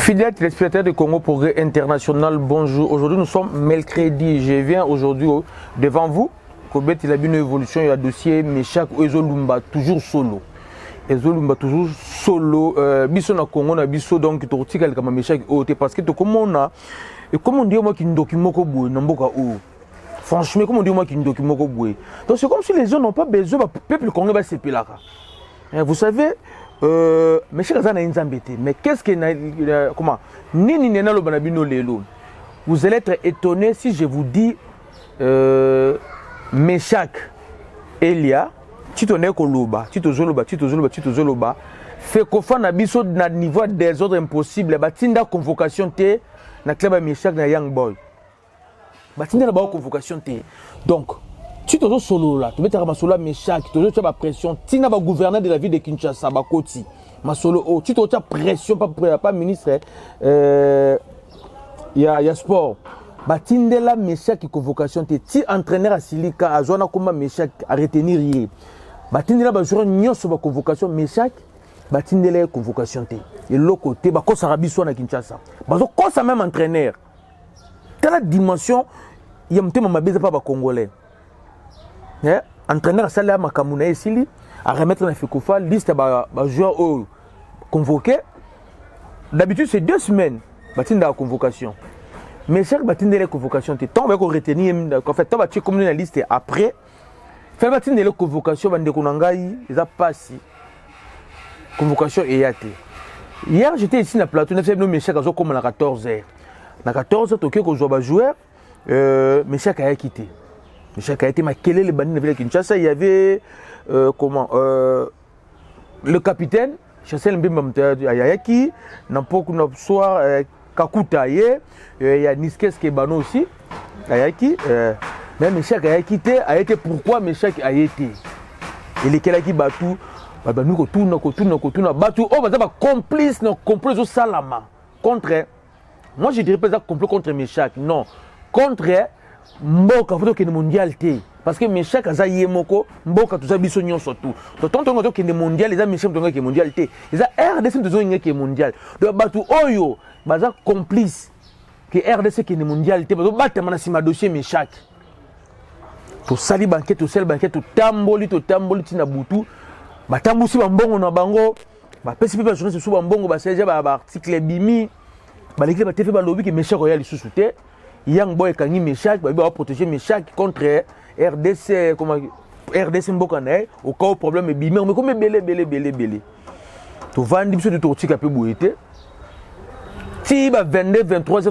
Fidèles téléspectateurs de Congo Progrès International, bonjour. Aujourd'hui, nous sommes mercredi. Je viens aujourd'hui devant vous. Kobet, il a une évolution. Il y a un dossier Meshak Ezolumba, toujours solo. Ezolumba, toujours solo. Biso na Congo, na biso donc torti quelque comme Meshak OT parce que comme on a et comme on dit moi qui ne document ko boue n'amboka ou. Franchement, comme on dit moi qui ne document ko boue. Donc c'est comme si les gens n'ont pas besoin, le peuple congolais va se là. Vous savez. Mais qu'est-ce que comment vous allez être étonné si je vous dis Meshak Elia Titone Koloba Tito Zoloba fait qu'on fait na biso na niveau des ordres impossibles batinda convocation te na club Meshak na Young Boy batinda na ba convocation te donc si tu es solo là, tu veux te solo Meshak, tu as la pression, tu n'as pas gouverneur de la ville de Kinshasa, Bakoti, ma solo, tu as pression, pas ministre, il y a sport. Batinde la Meshak qui convocation, tu entraîneur à Silika, à Zona Kuma Meshak, à retenir hier. Batinde la basura nyon sur la convocation Meshak, batinde la convocation, et l'autre côté, Bako Sarabi soit à Kinshasa. Bazo, quand ça même entraîneur, dans la dimension, il y a un thème, ma bise pas congolais. Entraîneur à Salah Makamuna et Sili à remettre dans Fekofa liste de joueurs convoqués. D'habitude, c'est 2 semaines de la convocation. Mais chaque bâtiment de la convocation, tu vas retenir. En fait, tu vas comme la liste après. Faire bâtiment de la convocation, ils ont passé. Convocation et yaté. Hier, j'étais ici dans le plateau, je me suis dit comme à 14h. À 14h, tu as joué, mais chaque a quitté. Meshak a été maquillé les bandits de la ville de Kinshasa. Il y avait le capitaine, Chassel Mbimba Ayaki, Nampok Nopsoir Kakuta, il y a Niskes Kebano aussi, Ayaki. Mais Meshak a quitté, a été pourquoi Meshak a été. Et les Kelaki Batou, nous tourne, Batou, oh, bah, complice, non, complice au Salama. Contre, moi je dirais pas ça complot contre Meshak, non. Contre, Mboka faut que le mondial té parce que Meshak aza yemoko mboka tout ça biso nyonso tout to tonton to que le mondial les Meshak to que mondial té les RDC to zo que mondial donc batu oyo baza complice que RDC que le mondial té bazo batama na sima dossier Meshak to sali banquet to sel banquet to tamboli tina butu batambusi ba mbongo na bango ba pesi pe journée sur ba mbongo ba seja ba article bimi ba lekle ba tefe ba lobby que Meshak oya li sous-souté Young Boy Kangi Meshak, il va protéger Meshak contre RDC, comment RDC Mbokane, au cas où problème est bimé, mais comme belé. Tu vas dire que tu tortures un peu bouillé. Si il va 22, 23, tu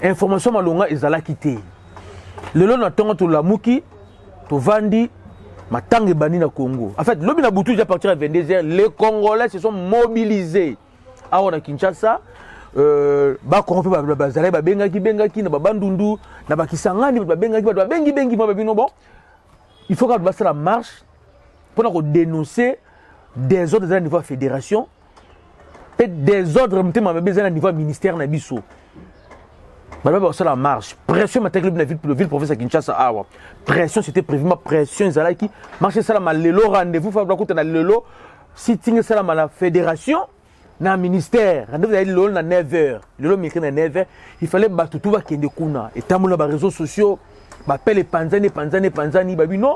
information malonga ils allaient quitter. Le long attend tu la mouki, tu vas dire ma tangue bani na Congo. En fait, l'homme na boutou déjà partir à 22h, les Congolais se sont mobilisés. À Kinshasa. Ba corrompu ba zalé ba bengaki na ba bandundu na ba kisangani ba bengaki ba bengi ba bino bon il faut qu'on fasse la marche pour dénoncer des ordres à niveau fédération et des ordres mtema ba besoin à niveau ministère na biso ba faire la marche pression matériel na ville province à Kinshasa awa pression c'était prévu ma pression zalaki marcher ça la lelo rendez-vous fa ba na lelo sitting ça la fédération na ministère, rendez-vous à 9h. Le mercredi à 9h, il fallait battre tout va qui est de kuna. Et tant que les réseaux sociaux, les Panzani, babi non,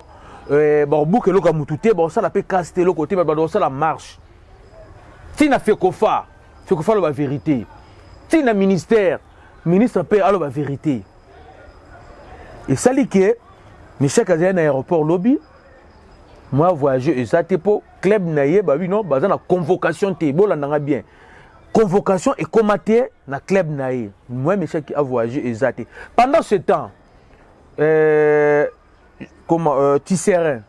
bouke le kamutute, ça la peut casser le côté, ça la marche. Si na fait kofa la vérité. Si na ministère, ministre peut alors la vérité. Et ça dit que Meshak a un aéroport lobby. Moi voyager et ça pour club naie babi non bazan la convocation té bola nanga bien convocation et commater na club naie moi Meshak a voyager et ça pendant ce temps Tisserand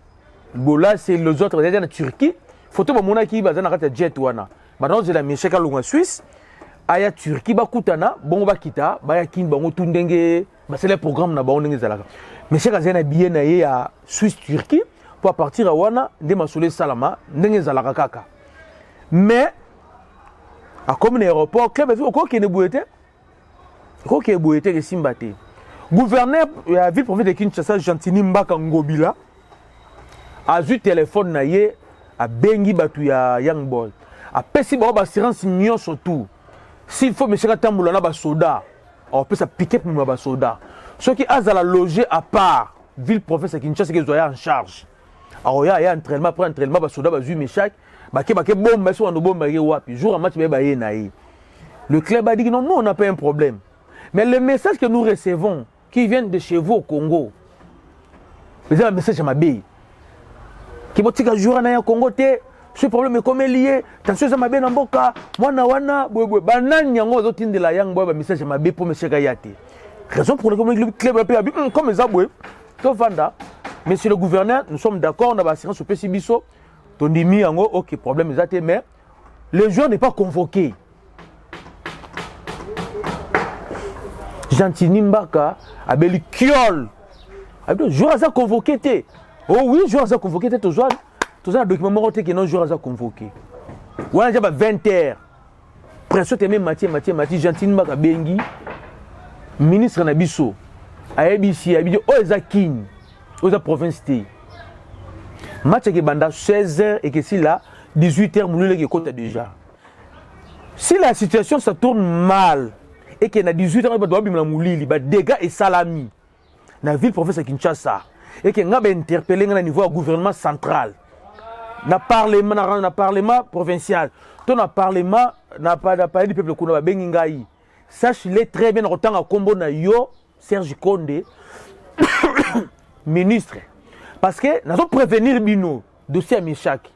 bola c'est les autres déjà en Turquie photo ba mona ki bazan na jet wana maintenant c'est la Meshak a longa Suisse aya Turquie ba kutana bon ba kita ba ya kin bango tundenge ba c'est le programme na ba ndenge zalaka Meshak a zena bien naie ya Suisse Turquie pour partir à Wana, de Masoulé Salama, n'est pas kaka. Mais, à comme un aéroport, club a vu quoi qui est bouetté? Quoi qui est bouetté et simbaté. Gouverneur de la ville province de Kinshasa, Gentini Mbaka Ngobila, a eu téléphone naïe à Bengi Batu ya Young Boy. apesi ba assurance nyonso tout. S'il faut monsieur Katamboula na ba soda, on peut ça piquer pour ba soda. Ceux qui azala loger à part ville province Kinshasa qui doit en charge. Alors il y a entraînement après entraînement ba soda ba zu Meshak, ba ke bombe so on bombe wapi. Jour en match ba naï. Le club a dit non, nous on n'a pas un problème. Mais le message que nous recevons qui viennent de chez vous au Congo, c'est un message à ma bille. Qui va dire que jour en Congo ce problème est comme lié. Attention ça m'a bien en boka. Wana banane yango zotine de la yang boy message à ma bille pour monsieur Kayate. Raison pour laquelle le club a payé comme ça boy. To vanda. Monsieur le gouverneur, nous sommes d'accord, on a assurance au PCBiso. Ton dimi yango OK, problème exact mais le joueur n'est pas convoqué. Gentini Mbaka a beli kiol. Le joueur a convoqué. Oh oui, le joueur a convoqué. Tu as un document moroté que non joueur a convoqué. Ouais, il y a 20 heures. Pression te Mathieu, Gentini Mbaka bengi. Ministre Nabiso. A ABC, a dit oh Ezakin. Oza province T. Match qui banda 16h et que si là 18h moulule qui compte déjà. Si la situation se tourne mal et qu'il y a 18 ans, il y a des dégâts et salami dans la ville province de Kinshasa. Et qu'il y a interpellé au niveau du gouvernement central. Dans le parlement provincial. Dans le parlement, dans le du peuple Kouna Bengingaï. Sache-le très bien, autant à Combo na yo, Serge Condé, ministre. Parce que nous avons prévenir Bino, dossier à Meshak.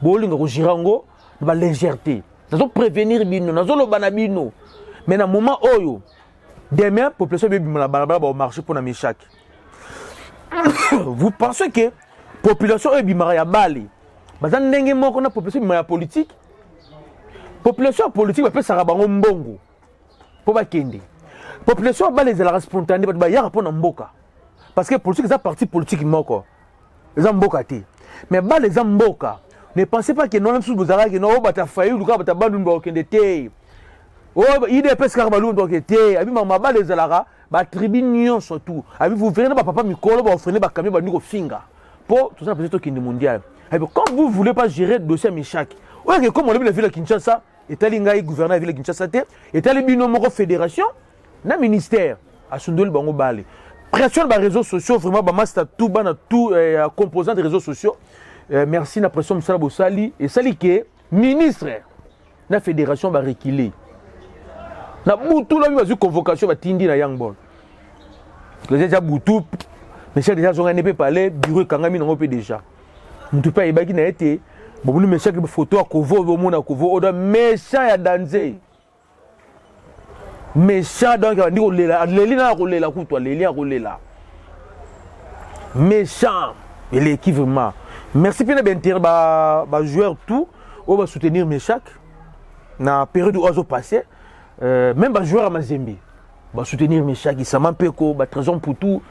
Bolingo, Girango, de la légèreté. Nous avons prévenir Bino, nous avons le Bino. Mais dans le moment où, demain, la population va marcher pour la Meshak. Vous pensez que la population est à Bali? Parce que la population est politique. La population politique va faire ça mbongo. Pour la population est la spontanée, il y a un mboka. Parce que la politique est un parti politique. Les mboka. Mais les mboka, ne pensez pas que nous avons fait des failli, nous avons fait des failli. Oh, il est presque carbalou donc était. Abi mama ba les alara, ba tribune surtout. Abi vous verrez ba papa Mikolo ba freiner ba camion ba nuko finga. Pour tout ça peut-être qui mondial. Abi quand vous voulez pas gérer le dossier Meshak. Ouais comme on l'a vu la ville de Kinshasa, etali ngai gouverneur ville de Kinshasa té, etali bino moko fédération, na ministère à Sundol bango balé. Pression ba réseaux sociaux vraiment ba master tout ba na tout composant des réseaux sociaux. Merci na pression Msala Bosali et sali que ministre na fédération ba reculer. Na Boutou, là, il y a une convocation à Tindi na Yangbon. Les gens Boutou, mais c'est déjà on pas parler bureau Kangami n'ont pas déjà. Nous pas y n'a été. Bon nous méchant que photo à Kovo au monde à Kovo, on méchant à danser. Méchant donc on dit on les rouler la coup toi les rouler là. Méchant et l'équivalent. Merci bien d'intérêt ba joueur tout, on va soutenir Meshak na période où on passé. Même les joueurs à Mazembe, va soutenir Meshak, Isaman Peko, Trésor Poutou,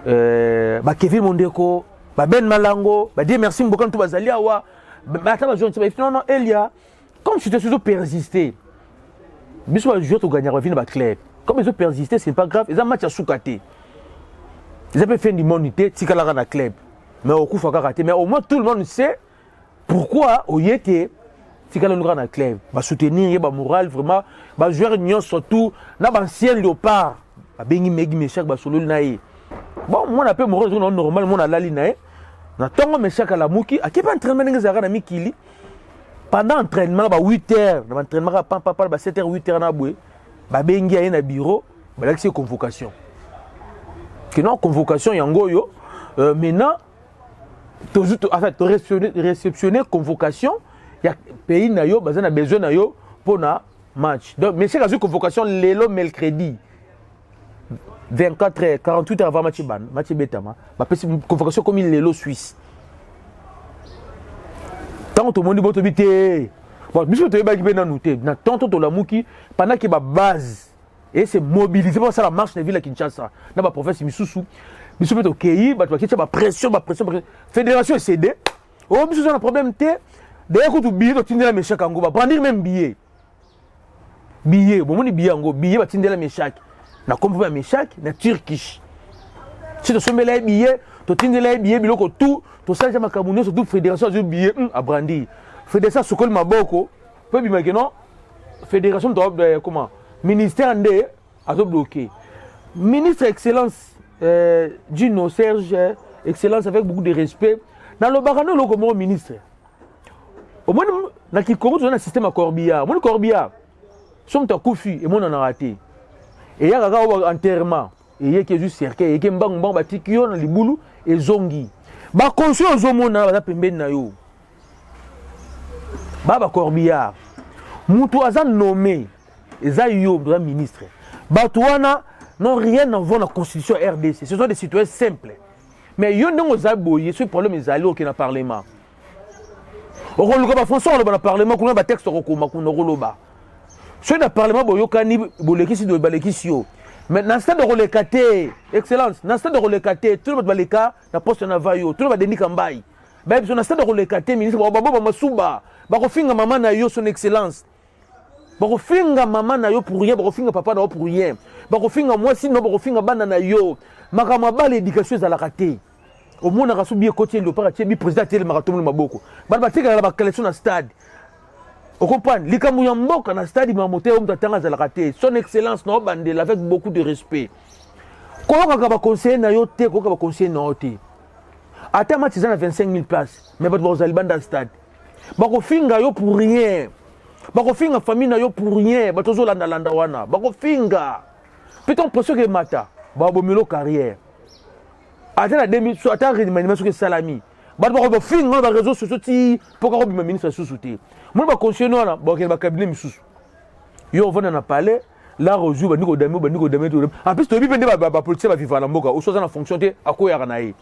Kevin Mondeko, Ben Malango, dire merci beaucoup tout bazali awa, non Elia, comme si tu as persisté, mais soit joueur tu gagner revenir club. Comme ils ont persisté, c'est pas grave, ils ont match à Soukate. Ils ont fait une immunité, Tikala na club. Mais au coup faut rater, mais au moins tout le monde sait pourquoi au yété si quand on a un club, va soutenir, va moral vraiment, va jouer union surtout, na ancien léopard, va bengi megi Meshak va solo naï. Bon, moi on appelle mon réseau normal, moi on a la ligne na tongo Meshak à la mouki, à qui pas entraînement n'engagera na mikili. Pendant entraînement, bah 8 heures, l'entraînement à papa, bah 7 heures, 8 heures na boué, bah bengi à un bureau, bah là c'est convocation. Que non convocation yango yo, maintenant, en fait, réceptionner convocation. Il y a pays na yo, bazana besoin na yo pour na match. Donc mais c'est la convocation lelo mercredi 24 h 48 h avant match betama. Ba pesi convocation comme lelo Suisse. Tant tout le monde boto bité. Bon, monsieur to ba ki bena nouté. Na tant to la muki pendant que ba base et c'est mobilisé pour ça la marche na ville à Kinshasa. Na ba province Misusu. Monsieur to kei ba to ki ba pression. Fédération est cédé. Oh monsieur ça un problème té. D'ailleurs, quand tu billet, tu tindela Meshak ango, va prendre même billet. Billet, bon, on dit billet ango, billet, va tindela Meshak. Na compris pas Meshak, na Turkish. Si tu sommets les billets, tu tindela billet, biloko tout, tu sais que ma Camerounais surtout fédération du billet à brandir. Fédération Sokol Maboko, Peu bimaki non fédération de comment ministère ndé a bloqué. Ministre excellence Gino Serge excellence avec beaucoup de respect dans le barano le comme ministre. Au moins na ki Congo dans un système à corbillard. Mon corbillard sont ta koufi et mon en a raté. Et il y a un enterrement. Et il y a juste cercueil. Et il y a un bang batikio dans les boulous et zongi. Ba conscient aux hommes na ba pembe na yo. Baba corbillard. Moutou azan nommé. Eza yo le ministre. Batouana n'ont rien à voir dans la constitution RDC. Ce sont des citoyens simples. Mais yo n'ont pas boyé. Ce problème est allé au Parlement. Au Roloba François, on a le Parlement, on a un texte au Roloba. Sur le Parlement, mais dans le stade de Rolekate, excellence, dans le stade de Rolekate, tout le monde va les cas, la poste en avayo, tout le monde va dénier Kambaï. Dans le stade de Rolekate, ministre, Baba Masouba, Barofinga maman na yo son excellence. Barofinga maman na yo pour rien, Barofinga papa na yo pour rien. Barofinga moi sinon, Barofinga bana na yo. Makamaba l'éducation à la raté. Au moins, on a subi côté le parti, président de marathon de Maboko. Balbatika la collection dans le stade. Vous comprenez? Likamu Mboka dans le stade, il m'a monté au Mtatanga à la raté. Son excellence, non, bandel, avec beaucoup de respect. Comment on va conseiller Nayote, comment on va conseiller Nayote? À terme, ils ont 25 000 places. Mais vous allez dans le stade. Bakofinga yo pour rien. Bakofinga famille na yo pour rien. Batozo landa landa wana. Bakofinga. Peut-on penser que mata. Babomilo carrière. Attends la demi, attends réanimation que salami. Bako finga dans les réseaux sociaux ti pourquoi on ministre sous-souté. Moi ba conseiller non là, ba cabinet misous. Yo on va parler. Là rejoue baniko dame. En plus to bi bende ba politicien ba vivre na mboka. Au soit en fonction te akoya na ye.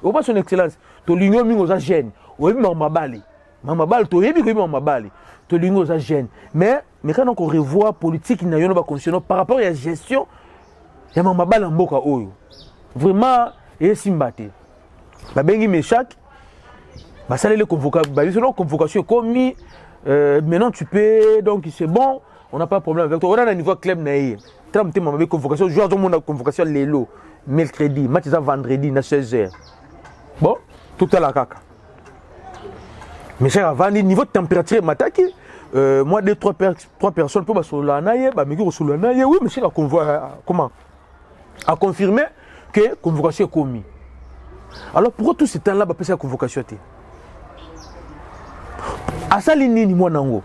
Au pas son excellence. To l'union mingo za gêne. O bi ma bali. Mama bal to yebi ko mama bali. To l'union za gêne. Mais quand on revoit politique na yo no ba conseiller par rapport à la gestion ya mama bal mboka oyo. Vraiment et simbate. Ba bengi Meshak. Ba salé les convocations. Ba selon convocation commis maintenant tu peux donc c'est bon. On n'a pas de problème avec toi. On a un niveau club naïe. Tramte ma convocation. Joueur de mon convocation l'élo. Mercredi. Match ça vendredi à 16h. Bon, tout à la caca. Mais cher avant niveau de température m'attaquer. Moi deux trois personnes pour sur la naïe. Bah mais sur la naïe. Oui, monsieur la convocation comment a confirmé que convocation est commis. Alors pourquoi tout ce temps-là bah passer la convocation té? À ça ni moi nango.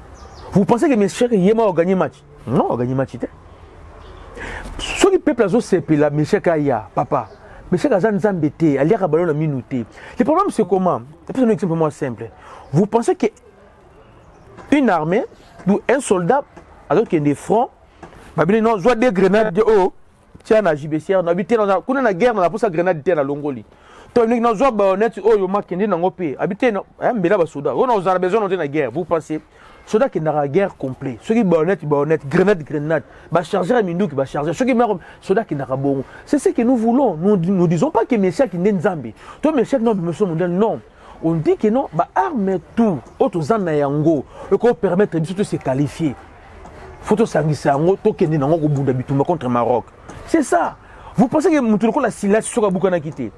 Vous pensez que mes chers Yéma a gagné match? Non, a gagné match. Ceux qui peuplent à ce pays là, mes chers Kaya, papa, mes chers Azan Zambete, Alia Rabalon la minuté. Le problème c'est comment? C'est un exemple moins simple. Vous pensez que une armée ou un soldat, alors qu'il y a des fronts, non, soit des grenades, oh, tiens, à JBC, on habite dans la guerre, on a poussé la grenade à Longoli. Tonique dans une baonnette, oh, yo marqué dans le pays, habité dans un bel soldat. On a besoin de la guerre, vous pensez? Soda qui n'a pas guerre complète. Ceux qui baonnette, grenade, va charger à minute, va charger. Ceux qui meurent, soda qui n'a pas bon. C'est ce que nous voulons. Nous disons pas que Messiah qui n'est pas Zambie. Toi, Messiah, non, monsieur mondial, non. On dit que non, bah arme tout. Autres en Nayango, et qu'on permettre de se qualifier. Faut s'engager en auto qui n'est pas au bout d'habitude contre Maroc. C'est ça. Vous pensez que nous avons la silence sur la boucle à quitter?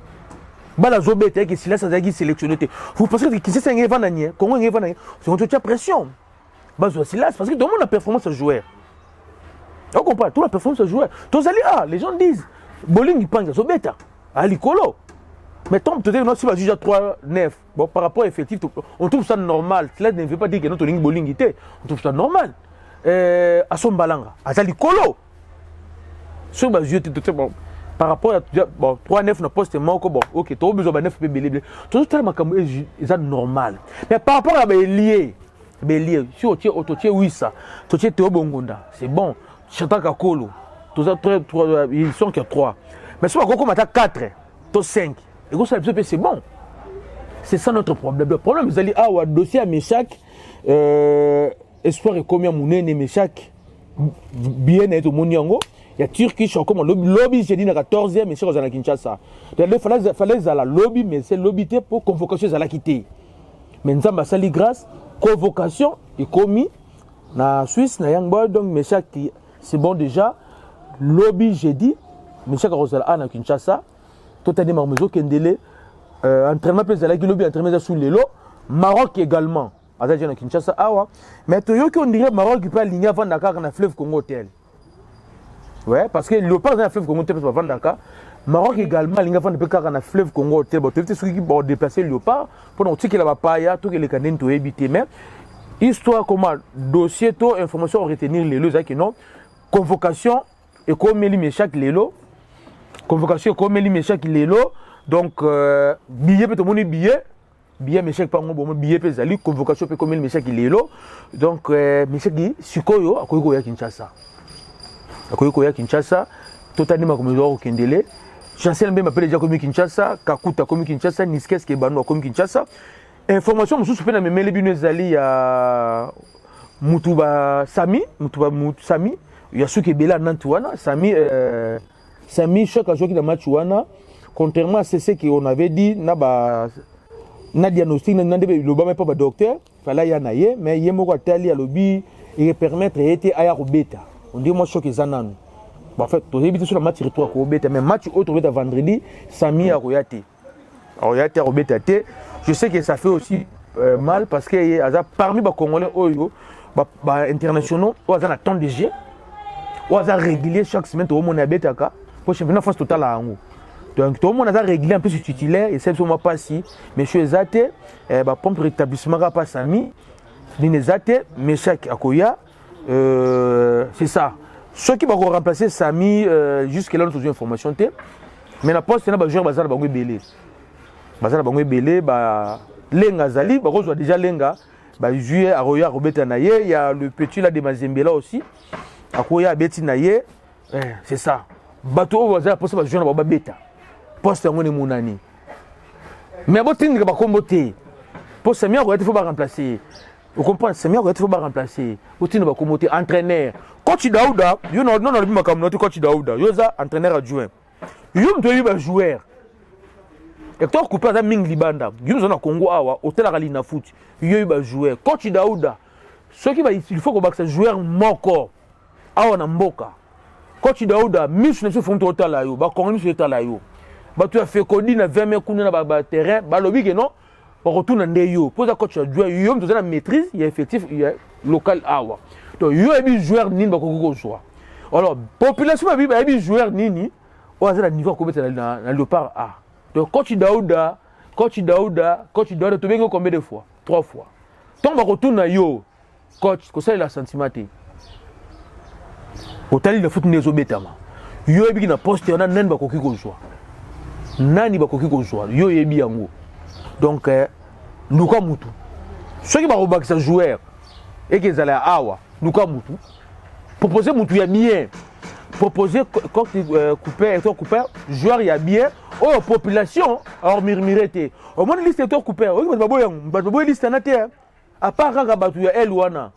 Bah la zobette, que silence a été sélectionné. Vous pensez que qui c'est un événement, comment un événement, c'est une pression. Parce que tout le monde a performance à jouer. On comprend, tout la performance à jouer. Les gens disent, bowling, il pense, c'est bête. À l'icolo. Mais tant que tu vas juger à 3-9, bon, par rapport à l'effectif, on trouve ça normal. Cela ne veut pas dire que notre ligne bowling était. On trouve ça normal. À son balanga, à l'icolo. Sur ma jeu, par rapport à 3-9, na poste manque, bon, ok, tu as besoin de 9 bébés. Tout ça, normal. Mais par rapport à lié. Bélier, si tu es Wissa, tu es Théo Bongonda, c'est bon. Chantal Kakolo, ils sont que 3. Mais si on a 4, tu 5. Et c'est bon. C'est ça notre problème. Le problème, c'est que dossier à Meshak, espoir est combien mon aîné Meshak, bien être au Monyango. Il y a Turquie, je suis comme lobby, j'ai dit dans la 14e, mais c'est à Kinshasa. Il fallait à la lobby, mais c'est lobby pour convocation à la quitter. Mais nous avons sali grâce. Convocation est commis na Suisse, na Yangboy, donc Meshak c'est bon déjà. Lobby, j'ai dit, Meshak Rosal à Kinshasa, tout à marmezo Kendele, entraînement plus à la lobby, entraînement sous les lots. Maroc également. aza na Kinshasa awa mais toyoki on dirait Maroc peut aligner avant Dakar na fleuve Congo hôtel. Ouais, parce que Léopard dans le fleuve Congo hôtel peut pas Dakar. Maroc également aligner avant de Dakar na fleuve Congo hôtel. Bon, tu veux ceux qui vont déplacer Léopard pour nous que la papaya tout que les canins to éviter mais histoire comment dossier to information retenir les lots qui non convocation et comme Eli Meshak Lelo convocation comme Eli Meshak Lelo donc billet peut monnaie billet Meshak pas bon billet peut zali convocation peut comme Eli Meshak Lelo donc Meshak sikoyo akoyiko ya Kinshasa totalement comme doit okendele chancel même appelle déjà comme Kinshasa Kakuta comme Kinshasa Niskes ke bano comme Kinshasa information mususu pe na memele bino ezali ya Mutuba Sami ya suki bela Nantuana Sami choc a joué dans match wana contrairement à ce qu'on avait dit na diagnostic na ndebe loba mais pas ba docteur fala ya na ye mais ye moko atali à lobby et permettre été aya robeta on dit moi choc ezananu en fait to éviter sur le match retour ko beta mais match autre beta vendredi Sami a royate robeta té je sais que ça fait aussi mal parce que parmi les Congolais internationaux, ils ont un temps de jeu, ils ont régulier chaque semaine, tout le monde a betaka pour championnat France total à Ango. Donc tout le monde a régulier un peu sur titulaire et c'est sûrement pas si mais chez Zate pompe rétablissement pas Sami, Ninezate, Meshak Akoya c'est ça. Ceux qui vont remplacer Sami jusque là nous avons information mais la poste c'est na joueur bazala bango belé. Bazala bango belé lenga zali bakozwa déjà lenga jouer à Roya Robeta naye il y a le petit là de Mazembela aussi akoya beti naye c'est ça bato bazala poste ba jouer ba beta poste ngone munani mais botinga ba kombote poste Samia ko faut ba remplacer vous comprenez Samia ko faut ba remplacer botinga ba kombote entraîneur coach Daouda you know non non comme notre coach Daouda yoza entraîneur adjoint yum to ba joueur Hector Coupe à Ming Libanda, nous sommes au Congo, au Telaralina Foot, il y a eu joueur. Coach Daouda, ce qui va il faut qu'on baxe joueur moko, awa mboka. Coach Daouda, mis ne se font au talayo, ba Congo sur le talayo. Ba tu as fait codi na 20 mètres kuna na terrain, ba lobi que non, ba retourne ndeyo. Pose à coach joueur, yo nous la maîtrise, il y a effectif, il y a local awa. Donc yo a joueur nini ba Congo soit. Alors population ba joueur nini, on a la niveau comme na le par A. Donc, coach Daouda, tu venges combien de fois? 3 fois. Tant que tu retournes à yo, coach, c'est le sentiment. Au tali de foot nezo betama. Yo ebi na poste on a nan ba koki ko joie. Nani ba koki ko joie. Yo ebi yango. Donc Luka Mutu. Ceux qui va rebac sa joueur et que zala awa, Luka Mutu. Proposer Mutu ya bien. Proposer quand couper joueur ya bien. Oh population alors murmurete. Au moins liste to couper. O ba liste na te. À part ranga batu ya el wana.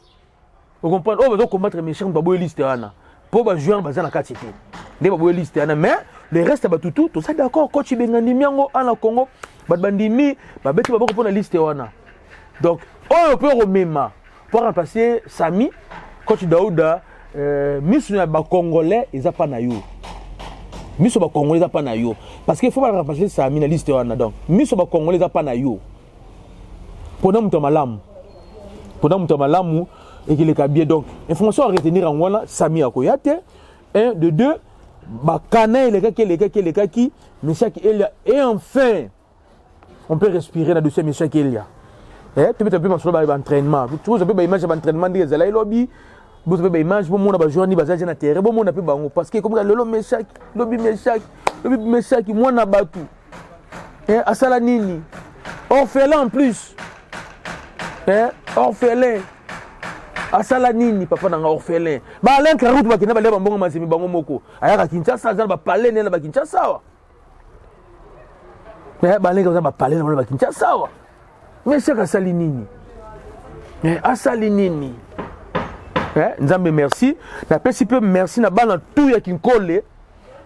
Vous comprenez? Oh ba combattre méchant ba liste wana. Pour ba joueur bazana katiki. Ndé ba liste wana mais le reste ba tout ça d'accord coach bengandi miango ana Congo ba bandimi ba beti ba pour la liste wana. Donc on peut remema pour remplacer Sami coach Daouda misu na ba congolais ils a pas na yo. Miso ba congolais pas na yo parce qu'il faut pas remplacer ça na liste wana donc miso ba congolais pas na yo pona muto malamu et qu'il est bien donc information à retenir en wana Sami Akoyate 1 de 2 ba kana les gars qui Meshak Elia et enfin on peut respirer dans dossier Meshak Elia tu peux un peu sur entraînement tu vois un peu image d'entraînement des zala lobby vous avez des images, vous avez des joueurs qui sont dans terrain, vous avez des parce que comme le Meshak, moi na batu. Asala nini. Orphelin en plus. Orphelin. Asala nini papa na orphelin. Ba Alain Karout ba kina ba leba mbongo masemi bango moko. Aya Kinshasa za ba parler na ba Kinshasa wa. Ba Alain za ba parler na ba Kinshasa wa. Meshak asali nini. Asali nini. Nzambe merci na pesi peu merci na bana tout ya kinkole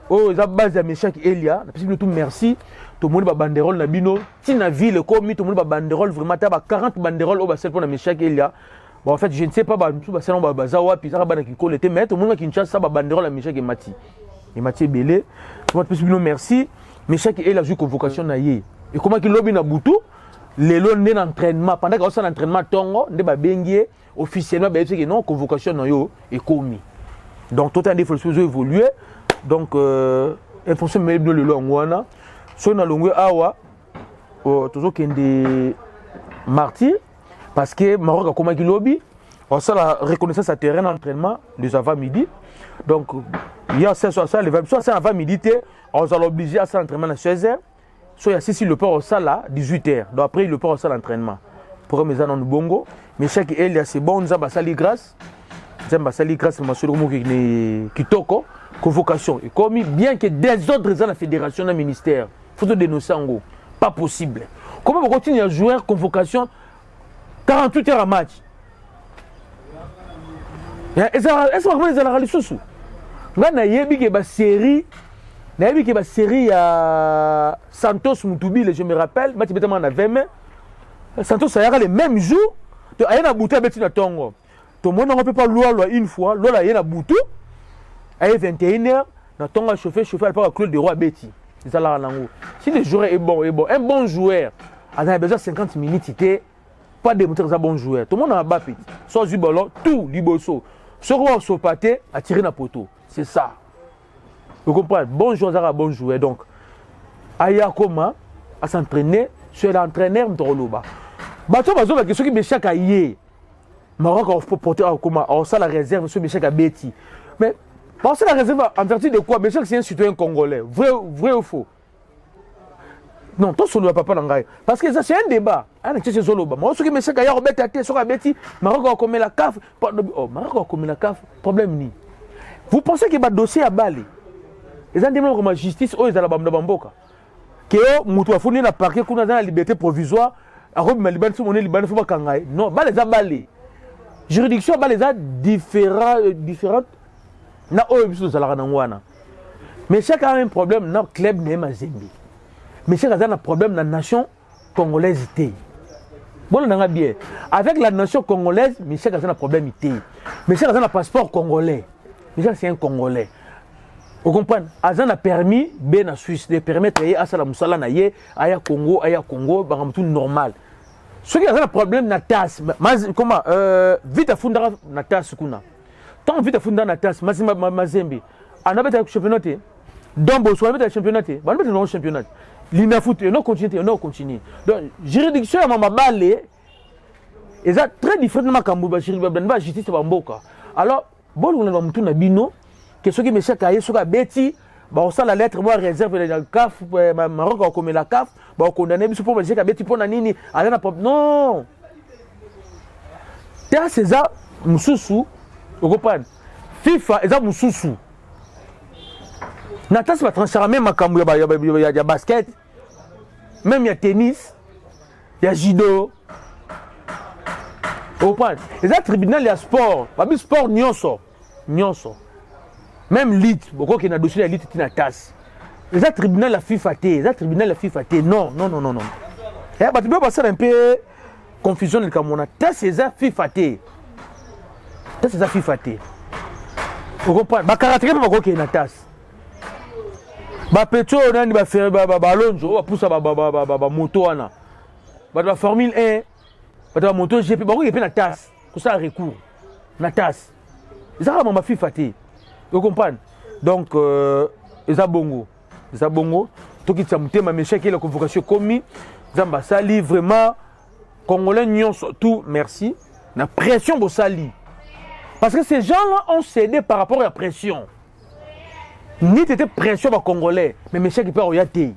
oh za base ya Meshak Elia na pesi tout merci to moni ba banderole na bino tina ville comme to moni ba banderole vraiment ta ba 40 banderole au ba sel pour na Meshak Elia bon en fait je ne sais pas ba salon ba baza wapi za bana kinkole te mais to moni Kinshasa ba banderole na Meshak et Mathieu Belé to pesi bino merci Meshak Elia joue convocation na ye et comment qu'il lobi na butu lelo nde na entraînement pendant que ça l'entraînement tongo nde ba bengi officiellement ba que non convocation na yo est commis. Donc tout il faut évoluer. Donc information mais de lelo ngwana so na longwe awa toujours kende martyr parce que Maroc a comme lobby on ça la reconnaissance à terrain d'entraînement des avant-midi. Donc il y a ça l'évaluation ça avant-midi on va l'obliger à ça l'entraînement à 16h. So ya si le port au sala 18h. Donc après le port au sala l'entraînement. Pour mes amis bongo, mais chaque elle c'est bon nous a sali grâce. Zamba sali grâce monsieur Romo qui toko convocation et comme bien que des autres dans la fédération dans le ministère. Faut dénoncer en gros. Pas possible. Comment on continue à jouer convocation 48 heures à match. Est-ce vraiment les ala lisusu. Ngana yebi ke ba série nayebi ke ba série ya Santos Mutubile, je me rappelle, match betement na 20 mai. Santos ça y a les mêmes jours. To ayena bouté beti na tongo. To mona on peut pas loi une fois, loi la yena boutou. À 21h, na tongo chauffer elle pas Claude de Roi Betty. C'est ça là nango. Si le joueur est bon, un bon joueur, on a besoin de 50 minutes, pas démontrer un bon joueur. Tout le monde a battu. Soit du ballon, tout liboso. Sur quoi on se pâté, à tirer na poteau. C'est ça. Vous comprenez? Bon joueur, un bon joueur. Donc, Aya Koma, à s'entraîner, sur l'entraîneur Mtoroloba. Bateau, la question qui me chaque aïe. Maroc, on peut porter à Koma, on sait la réserve sur Michel Betty. Mais, pensez la réserve en vertu de quoi? Michel, c'est un citoyen congolais. Vrai ou faux? Non, tout ce n'est pas là. Parce que ça, c'est un débat. C'est Zoloba. Moi, ce qui me chaque aïe, on met à terre sur la Betty. Maroc, on commet la CAF. Oh, Maroc, on commet la CAF. Problème ni. Vous pensez qu'il y a un dossier à Bali? Les gens demandent comme la justice, oh, ils ont la bamboka. Que mutu afuni na parquet kuna dans la liberté provisoire arobi maliban so moni liban fo bakanga non ba les abalé juridiction ba les a différentes na o biso zalaka na ngwana mais chaque a un problème na club ne mazembe mais chaque a un problème na nation congolaise té bon na bien avec la nation congolaise mais chaque a un problème té mais chaque a un passeport congolais mais c'est un congolais. Vous comprenez? Azan a permis, ben en Suisse, de permettre à Asala Moussala Naye, Aya Congo, tout normal. Ce qui a un problème, na tasse, comment? Vite à fondre na tasse, kuna. Tant vite à fondre na tasse, Mazembe. On a fait un championnat. Donc, on a fait un championnat. On a fait un championnat. L'ina foot, on a continué. Donc, juridiction à ma balle, et c'est très différent de ma Kambouba, juridiction, justice, Bamboka. Alors, bon, on a tout na bino. Que ceux qui me cherchent à y aller, Betty, on sent la lettre, moi réserve le CAF, Maroc a commis la CAF, on condamne, pour me dire que Betty pour Nanini, non. C'est ça, Moussoussou, vous comprenez? FIFA, c'est ça, Moussoussou. Natas va transformer ma camou, il y a basket, même il y a tennis, il y a judo. Vous comprenez? C'est ça, tribunal, il y a sport, il sport, nyonso. Même l'IT, beaucoup qui n'a dossier la l'IT na tasse. Les tribunal la FIFA T, non. Eh bah tu peux passer un peu confusion le Cameroun. Tasse c'est ça FIFA T. Vous comprenez? Bah caractère pas beaucoup qui na tasse. Bah pétro on a ni bah faire bah longe, on pousse bah moto ana. Bah Formule 1, bah moto GP, bah qui na tasse. Pour ça recours. Na tasse. Ça va ma FIFA T. Vous comprenez? Donc, ça bongo. Tout qui s'est monté, mais chaque la convocation commis, Zamba Sali, vraiment, Congolais, tout, merci. La pression pour Sali. Parce que ces gens-là ont cédé par rapport à la pression. Ni était pression par Congolais, mais mes chèques pas regarder.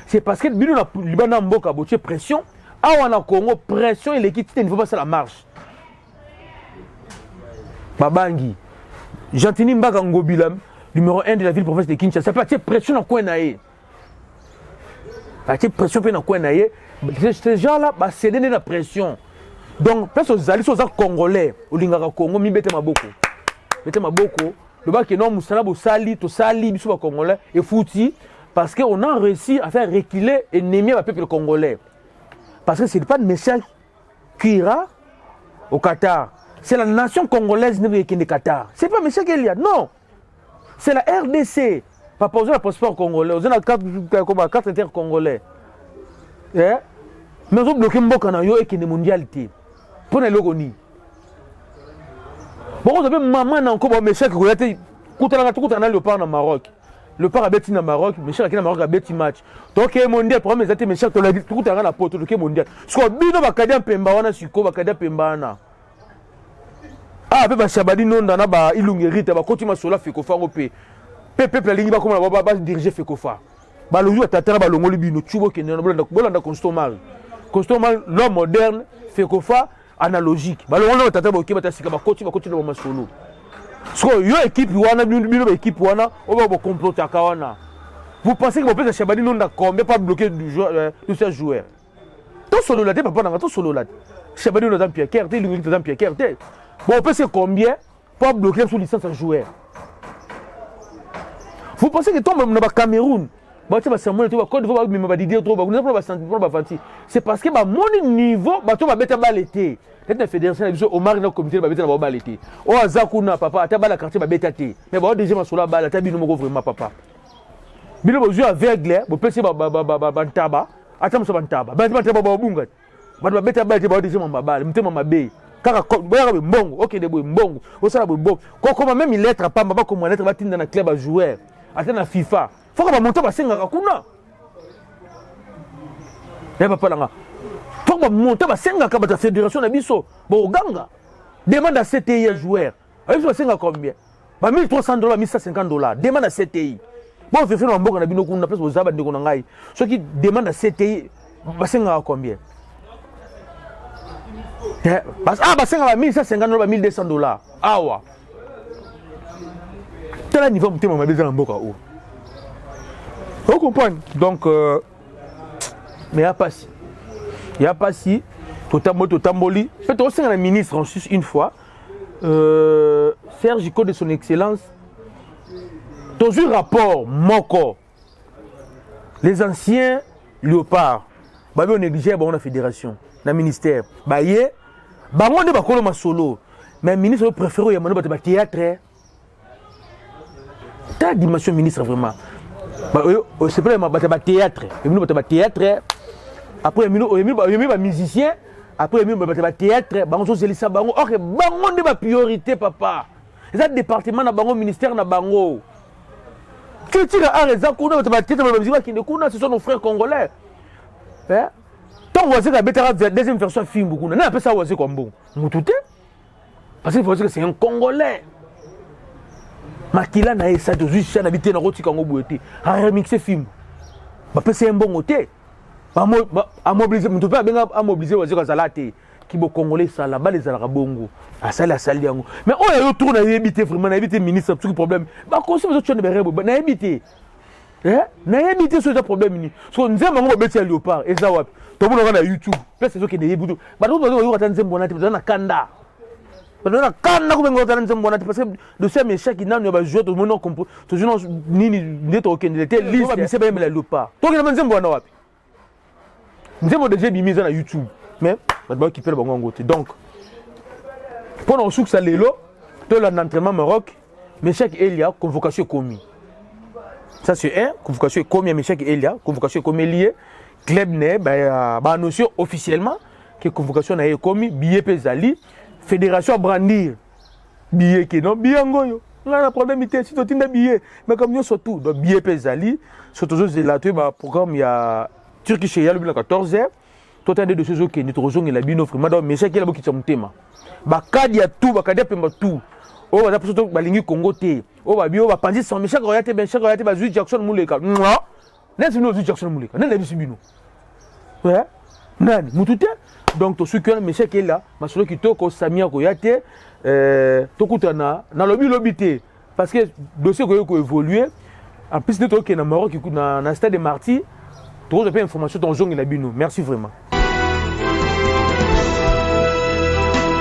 C'est parce que le Liban Mboka a pression. Ah, on a Congo, pression et l'équipe, il ne faut pas ça la marche. Babangi. Jantini Mbaga Ngobilam, numéro 1 de la ville province de Kinshasa, ça peut être pression dans le coin naïe. Ça peut être pression dans le coin naïe. Ces gens-là, c'est donner la pression. Donc, parce que les alliés sont congolais, au Lingara Congo, mi bete maboko. Le bas qui est non, Moussala, Sali, to Sali, bisou congolais, et fouti, parce qu'on a réussi à faire reculer l'ennemi à peuple congolais. Parce que ce n'est pas de message qui ira au Qatar. C'est la nation congolaise qui est au Qatar. Ce n'est pas M. Kélia, non. C'est la RDC. Pas poser le passeport congolais. Vous avez la carte inter congolais. Mais mais on bloqué mboka na yo et que ne mondialité pour na loko ni bon on appelle maman na encore mais chaque ko yate kutana na Léopard na Maroc Léopard a beti na Maroc mais chaque na Maroc a beti match donc le mondial problème ezate mais chaque to la kutana na poto le mondial so bino bakadi pemba wana siko bakadi pemba na ah pe ba Shabadi nonda na ba ilungerita ba kotima sola Fekofa pe peuple alingi ba comme ba diriger Fekofa ba loju atatana ba longoli bino chubo ke na bolanda constommal l'homme moderne Fekofa analogique ba longoli atatana ba okeba tasika ba kotima na ba solo so yo équipe wana bino ba équipe wana o ba comploter kawana vous pensez que vous pouvez Shabadi nonda combien pas bloquer du joueur de ces joueurs to solo la te papa na to solo la Shabadi nonda Pierre Kerte ilungerita dans Pierre Kerte. Bon, on peut c'est combien pour bloquer sous licence un joueur. Vous pensez que toi, même dans le Cameroun, c'est parce que mon niveau, tu vas mettre balle l'été. La fédération, au mari, le comité, va mettre la balle l'été. Oh, Zakuna, papa, tu as la quartier, va mettre té. Mais bon, déjà, sur la balle, tu as bien vraiment papa. Bien, vous jouez aveugle, vous pensez que tabac, attends, ça va tabac. Ben, tu vas tabac, bunga. Tu vas mettre la balle, tu vas déjà ma balle, tu vas ma balle. Car mbongo ok de mbongo osala mbongo comment même il lettre pas maba comme lettre va tinda na club à joueur atteindre na FIFA faut que monter ba senga kuna et papa langa faut que monter ba senga ka ba fédération na biso bo ganga demande à CTI à joueur avec ba senga combien ba $1,300 $1,550 demande à CTI bon fait faire mbongo na bino kuna place ozaba ndeko na ngai ceux qui demande à CTI ba senga combien ah, bah, c'est $1,550, $1,200. Ah, ouais. Tel niveau, tu m'as dit, vous comprenez? Donc, mais il n'y a pas si. Il n'y a pas si. Totamboli. Peut-être aussi, un ministre en Suisse une fois. Serge Iko de son excellence. Dans un rapport, Moko. Les anciens Léopard. Bah, on négligeait la fédération. Le ministère. Bah, bah moi on est pas solo mais ministre préféré il y a mon théâtre ta dimension ministre vraiment bah c'est pas ma théâtre il y a théâtre après il y a musicien après il y a théâtre bah on se laisse ça bah OK bah on est ma priorité papa ça département na bango ministère na bango culture art et ça kuna ba théâtre ba musique qui ne kuna ce sont nos frères congolais hein. Tant que vous avez la deuxième version film, vous n'avez pas ça comme bon. Vous tout parce que c'est un Congolais. Makila na esa de juste habité dans Roti Congo Bouete. A remixer film. C'est un bon côté. À mobiliser, vous ne pouvez pas à mobiliser aux Zalate qui sont Congolais, ça là-bas les Arabongo. À ça la salle yango. Mais on a retourné à habiter vraiment, à habiter ministre, tout le problème. Bah, comme si vous êtes en habiter. Na habité ce problème. Parce que nous avons un Léopard et ça va. Tout le monde a YouTube. Peut-être que c'est des parce que le seul méchant qui n'a pas joué tout le monde comprend tout le monde ni n'est aucun était liste c'est pas même la Léopard toi qui n'a pas zembo na wapi nzembo déjà bimise na YouTube mais ba qui fait le bon côté donc pendant souk ça lelo to l'entraînement Maroc méchant Elia convocation commis ça c'est un convocation commis méchant Elia convocation commis lié club ne ba notion officiellement que convocation na commis billet pezali fédération brandir billet qui non billet ngoyo là le problème était si tu tinda billet mais comme nous surtout donc billet pezali surtout je là tu ba programme il y a Turkish ya le 14h toi t'as des choses que nous trouvons la bino vraiment donc mais c'est qui la bokita mutema ba kadi ya tout ba kadi pemba tout oh ba surtout ba lingi Congo te oh ba bio ba pandi sans mais chaque royauté ben chaque royauté ba Jackson Muleka non n'est-ce pas Jackson Muleka n'est pas bino ouais nani mutute donc to suki mais c'est qui là masolo kitoko Samia Koyate to kutana na lobby te parce que dossier ko évoluer en plus de to ke na Maroc na stade de Marty to pas information ton jong la bino merci vraiment.